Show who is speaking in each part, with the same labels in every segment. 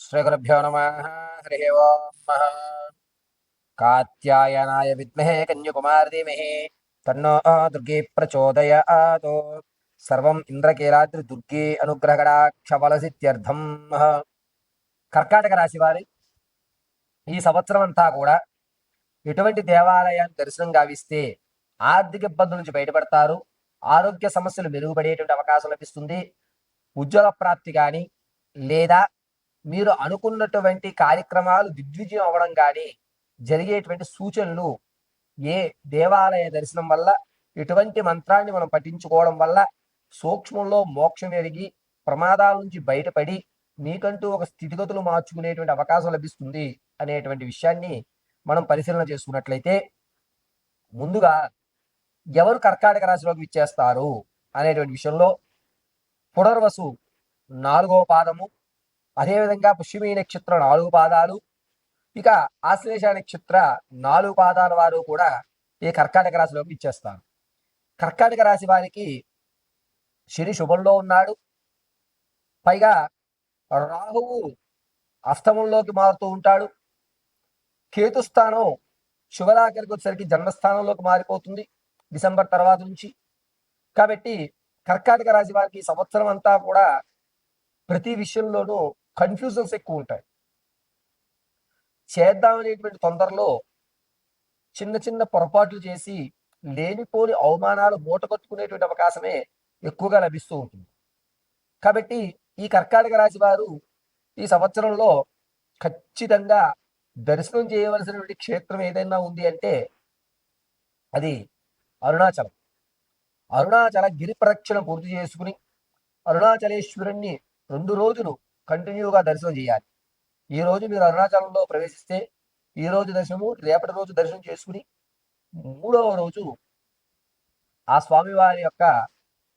Speaker 1: శ్రీగురుభ్యో నమ. హరి ఓం. కాత్యాయనాయ విద్మహే కన్యకుమారి ధీమహి తన్నో దుర్గే ప్రచోదయాత్. సర్వం ఇంద్రకీలాద్రి దుర్గే అనుగ్రహకటాక్షఫలసిద్ధ్యర్థం. కర్కాటక రాశి వారి ఈ సంవత్సరం అంతా కూడా ఎటువంటి దేవాలయాన్ని దర్శనం గావిస్తే ఆర్థిక ఇబ్బందుల నుంచి బయటపడతారు, ఆరోగ్య సమస్యలు మెరుగుపడేటువంటి అవకాశం లభిస్తుంది, ఉద్యోగ ప్రాప్తి కానీ లేదా మీరు అనుకున్నటువంటి కార్యక్రమాలు దిగ్విజయం అవ్వడం కానీ జరిగేటువంటి సూచనలు, ఏ దేవాలయ దర్శనం వల్ల, ఎటువంటి మంత్రాన్ని మనం పఠించుకోవడం వల్ల సూక్ష్మంలో మోక్షం ఎరిగి ప్రమాదాల నుంచి బయటపడి మీకంటూ ఒక స్థితిగతులు మార్చుకునేటువంటి అవకాశం లభిస్తుంది అనేటువంటి విషయాన్ని మనం పరిశీలన చేసుకున్నట్లయితే, ముందుగా ఎవరు కర్కాటక రాశిలోకి విచ్చేస్తారు అనేటువంటి విషయంలో పునర్వసు 4వ పాదము, అదేవిధంగా పుష్యమీ నక్షత్రం 4 పాదాలు, ఇక ఆశ్లేష నక్షత్ర 4 పాదాల వారు కూడా ఈ కర్కాటక రాశిలోకి ఇచ్చేస్తారు. కర్కాటక రాశి వారికి శని శుభంలో ఉన్నాడు, పైగా రాహువు అష్టమంలోకి మారుతూ ఉంటాడు, కేతుస్థానం శుభరాఖరికి వచ్చేసరికి జన్మస్థానంలోకి మారిపోతుంది డిసెంబర్ తర్వాత నుంచి. కాబట్టి కర్కాటక రాశి వారికి సంవత్సరం అంతా కూడా ప్రతి విషయంలోనూ కన్ఫ్యూజన్స్ ఎక్కువ ఉంటాయి. చేద్దామనేటువంటి తొందరలో చిన్న చిన్న పొరపాట్లు చేసి లేనిపోని అవమానాలు మూటగొట్టుకునేటువంటి అవకాశమే ఎక్కువగా లభిస్తూ ఉంటుంది. కాబట్టి ఈ కర్కాటక రాశి వారు ఈ సంవత్సరంలో ఖచ్చితంగా దర్శనం చేయవలసినటువంటి క్షేత్రం ఏదైనా ఉంది అంటే అది అరుణాచలం. అరుణాచల గిరి ప్రదక్షిణ పూర్తి చేసుకుని అరుణాచలేశ్వరుణ్ణి 2 రోజులు కంటిన్యూగా దర్శనం చేయాలి. ఈ రోజు మీరు అరుణాచలంలో ప్రవేశిస్తే ఈ రోజు దర్శనము, రేపటి రోజు దర్శనం చేసుకుని 3వ రోజు ఆ స్వామివారి యొక్క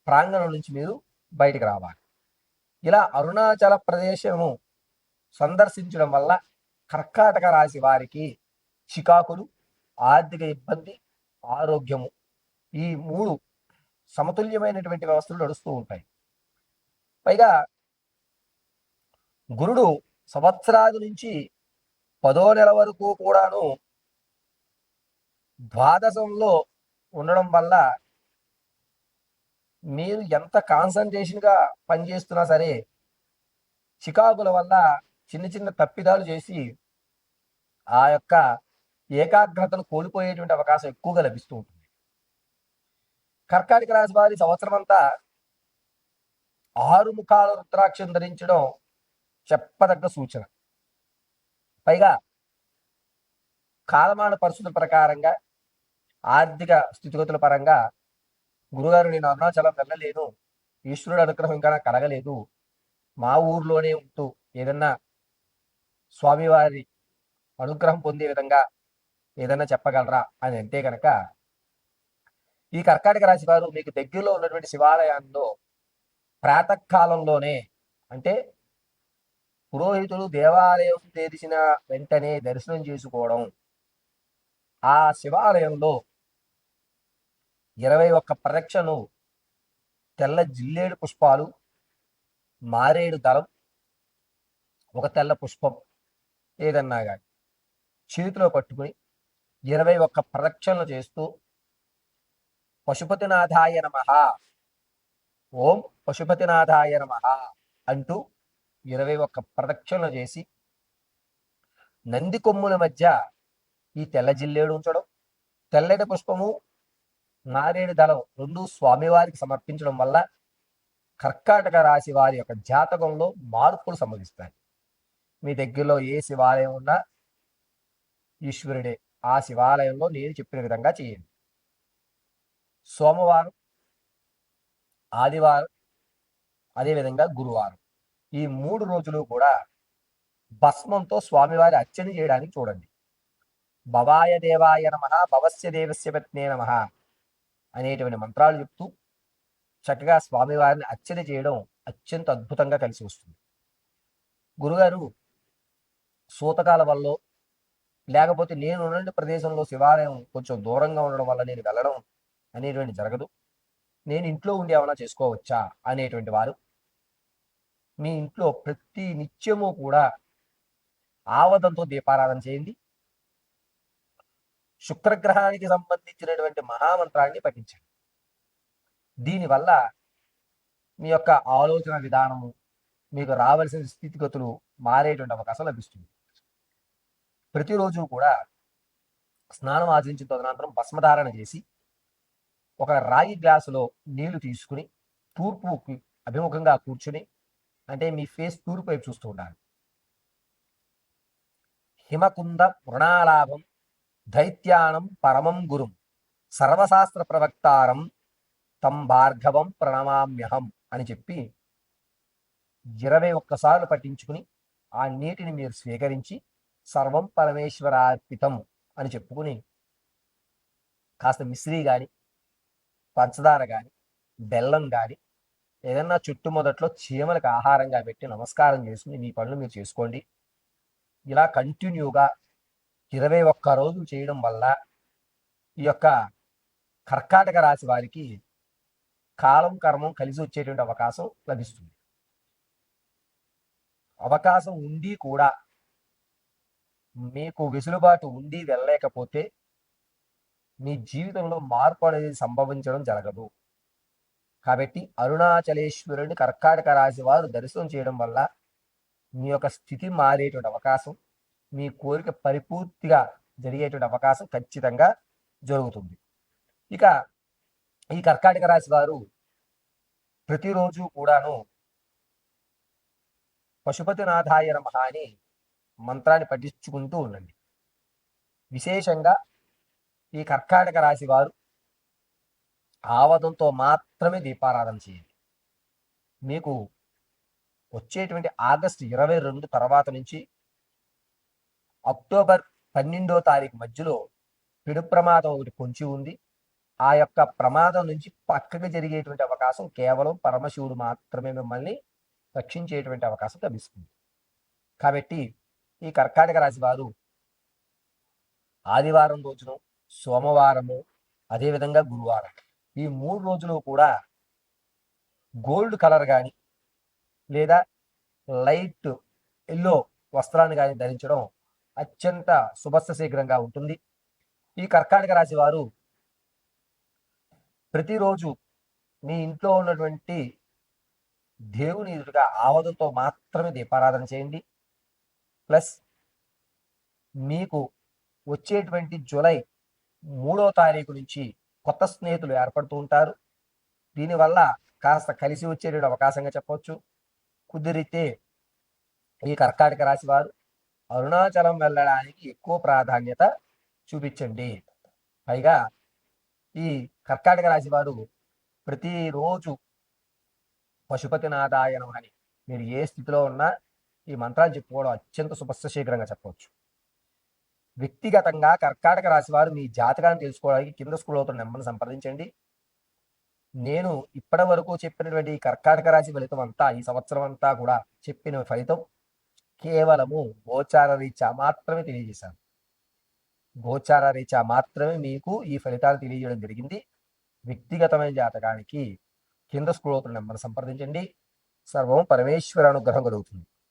Speaker 1: ప్రాంగణం నుంచి మీరు బయటికి రావాలి. ఇలా అరుణాచల ప్రదేశము సందర్శించడం వల్ల కర్కాటక రాశి వారికి చికాకులు, ఆర్థిక ఇబ్బంది, ఆరోగ్యము, ఈ 3 సమతుల్యమైనటువంటి వ్యవస్థలు నడుస్తూ ఉంటాయి. పైగా గురుడు సంవత్సరాది నుంచి 10వ నెల వరకు కూడాను ద్వాదశంలో ఉండడం వల్ల మీరు ఎంత కాన్సన్ట్రేషన్గా పనిచేస్తున్నా సరే చికాకుల వల్ల చిన్న చిన్న తప్పిదాలు చేసి ఆ యొక్క ఏకాగ్రతను కోల్పోయేటువంటి అవకాశం ఎక్కువగా లభిస్తూ ఉంటుంది. కర్కాటక రాశి వారి సంవత్సరం అంతా 6 ముఖాల రుద్రాక్షం ధరించడం చెప్పదగ్గ సూచన. పైగా కాలమాన పరిస్థితుల ప్రకారంగా, ఆర్థిక స్థితిగతుల పరంగా గురుగారు నేను అరుణాచలం వెళ్ళలేను, ఈశ్వరుడు అనుగ్రహం ఇంకా నాకు కలగలేదు, మా ఊర్లోనే ఉంటూ ఏదన్నా స్వామివారి అనుగ్రహం పొందే విధంగా ఏదన్నా చెప్పగలరా అని అంటే కనుక, ఈ కర్కాటక రాశి వారు మీకు దగ్గరలో ఉన్నటువంటి శివాలయాల్లో ప్రాతకాలంలోనే, అంటే పురోహితులు దేవాలయం తెరిచిన వెంటనే దర్శనం చేసుకోవడం, ఆ శివాలయంలో 21 ప్రదక్షిణలు, తెల్ల జిల్లేడు పుష్పాలు, మారేడు దళం, ఒక తెల్ల పుష్పం ఏదన్నా కానీ చేతిలో పట్టుకుని 21 ప్రదక్షిణలు చేస్తూ పశుపతినాథాయ నమః, ఓం పశుపతినాథాయ నమః అంటూ 21 ప్రదక్షిణలు చేసి నంది కొమ్ముల మధ్య ఈ తెల్ల జిల్లేడు ఉంచడం, తెల్లటి పుష్పము, నారేడు దళం 2 స్వామివారికి సమర్పించడం వల్ల కర్కాటక రాశి వారి యొక్క జాతకంలో మార్పులు సంభవిస్తాయి. మీ దగ్గరలో ఏ శివాలయం ఉన్నా ఈశ్వరుడే, ఆ శివాలయంలో నేను చెప్పిన విధంగా చేయండి. సోమవారం, ఆదివారం, అదేవిధంగా గురువారం, ఈ 3 రోజులు కూడా భస్మంతో స్వామివారి అర్చన చేయడానికి చూడండి. భవాయ దేవాయ నమః, భవస్య దేవస్య పత్నే నమః అనేటువంటి మంత్రాలు చెప్తూ చక్కగా స్వామివారిని అర్చన చేయడం అత్యంత అద్భుతంగా కలిసి వస్తుంది. గురుగారు సూతకాల వల్ల, లేకపోతే నేను ఉన్న ప్రదేశంలో శివాలయం కొంచెం దూరంగా ఉండడం వల్ల నేను వెళ్ళడం అనేటువంటి జరగదు, నేను ఇంట్లో ఉండి ఏమైనా చేసుకోవచ్చా అనేటువంటి వారు మీ ఇంట్లో ప్రతి నిత్యము కూడా ఆవదంతో దీపారాధన చేయండి. శుక్రగ్రహానికి సంబంధించినటువంటి మహామంత్రాన్ని పఠించండి. దీనివల్ల మీ యొక్క ఆలోచన విధానము, మీకు రావలసిన స్థితిగతులు మారేటువంటి అవకాశం లభిస్తుంది. ప్రతిరోజు కూడా స్నానం ఆచరించిన తదనంతరం భస్మధారణ చేసి ఒక రాగి గ్లాసులో నీళ్లు తీసుకుని తూర్పుకి అభిముఖంగా కూర్చుని, అంటే మీ ఫేస్ తూర్పు వైపు చూస్తూ ఉండాలి. హిమకుంద మృణాలాభం దైత్యానం పరమం గురుం సర్వశాస్త్ర ప్రవక్తారం తం భార్గవం ప్రణమామ్యహం అని చెప్పి 21 సార్లు పఠించుకుని ఆ నీటిని మీరు స్వీకరించి సర్వం పరమేశ్వరార్పితం అని చెప్పుకుని కాస్త మిశ్రీ కానీ, పంచదార కానీ, బెల్లం కానీ ఏదన్నా చుట్టుమొదట్లో చీమలకు ఆహారంగా పెట్టి నమస్కారం చేసుకుని మీ పనులు మీరు చేసుకోండి. ఇలా కంటిన్యూగా 21 రోజులు చేయడం వల్ల ఈ యొక్క కర్కాటక రాశి వారికి కాలం కర్మం కలిసి వచ్చేటువంటి అవకాశం లభిస్తుంది. అవకాశం ఉండి కూడా మీకు వెసులుబాటు ఉండి వెళ్ళలేకపోతే మీ జీవితంలో మార్పు అనేది సంభవించడం జరగదు. కాబట్టి అరుణాచలేశ్వరుని కర్కాటక రాశి వారు దర్శనం చేయడం వల్ల మీ యొక్క స్థితి మారేటువంటి అవకాశం, మీ కోరిక పరిపూర్తిగా జరిగేటువంటి అవకాశం ఖచ్చితంగా జరుగుతుంది. ఇక ఈ కర్కాటక రాశి వారు ప్రతిరోజు కూడాను పశుపతినాథాయ నమః అని మంత్రాన్ని పఠించుకుంటూ ఉండండి. విశేషంగా ఈ కర్కాటక రాశి వారు ఆవదంతో మాత్రమే దీపారాధన చేయండి. మీకు వచ్చేటువంటి ఆగస్టు 22 తర్వాత నుంచి అక్టోబర్ 12వ తారీఖు మధ్యలో పిడు ప్రమాదం ఒకటి పొంచి ఉంది. ఆ యొక్క ప్రమాదం నుంచి పక్కకి జరిగేటువంటి అవకాశం కేవలం పరమశివుడు మాత్రమే మిమ్మల్ని రక్షించేటువంటి అవకాశం లభిస్తుంది. కాబట్టి ఈ కర్కాటక రాశి వారు ఆదివారం రోజును, సోమవారము, అదేవిధంగా గురువారం, ఈ 3 రోజులు కూడా గోల్డ్ కలర్ కానీ లేదా లైట్ ఎల్లో వస్త్రాన్ని కానీ ధరించడం అత్యంత శుభస్త శీఘ్రంగా ఉంటుంది. ఈ కర్కాటక రాశి వారు ప్రతిరోజు మీ ఇంట్లో ఉన్నటువంటి దేవుని ఎదురుగా ఆవదంతో మాత్రమే దీపారాధన చేయండి. ప్లస్ మీకు వచ్చేటువంటి జూలై 3వ తారీఖు నుంచి కొత్త స్నేహితులు ఏర్పడుతూ ఉంటారు. దీనివల్ల కాస్త కలిసి వచ్చేటువంటి అవకాశంగా చెప్పవచ్చు. కుదిరితే ఈ కర్కాటక రాశి వారు అరుణాచలం వెళ్ళడానికి ఎక్కువ ప్రాధాన్యత చూపించండి. పైగా ఈ కర్కాటక రాశి వారు ప్రతిరోజు పశుపతినాథాయ నమః అని మీరు ఏ స్థితిలో ఉన్నా ఈ మంత్రాలు చెప్పుకోవడం అత్యంత శుభస్త శీఘ్రంగా చెప్పవచ్చు. వ్యక్తిగతంగా కర్కాటక రాశి వారు మీ జాతకాన్ని తెలుసుకోవడానికి కింద స్క్రోల్ అవుతున్న నెంబర్ని సంప్రదించండి. నేను ఇప్పటి వరకు చెప్పినటువంటి కర్కాటక రాశి ఫలితం అంతా, ఈ సంవత్సరం అంతా కూడా చెప్పిన ఫలితం కేవలము గోచార రీత్యా మాత్రమే తెలియజేశాను. గోచార రీత్యా మాత్రమే మీకు ఈ ఫలితాలు తెలియజేయడం జరిగింది. వ్యక్తిగతమైన జాతకానికి కింద స్క్రోల్ అవుతున్న నెంబర్ని సంప్రదించండి. సర్వం పరమేశ్వర అనుగ్రహం కలుగుతుంది.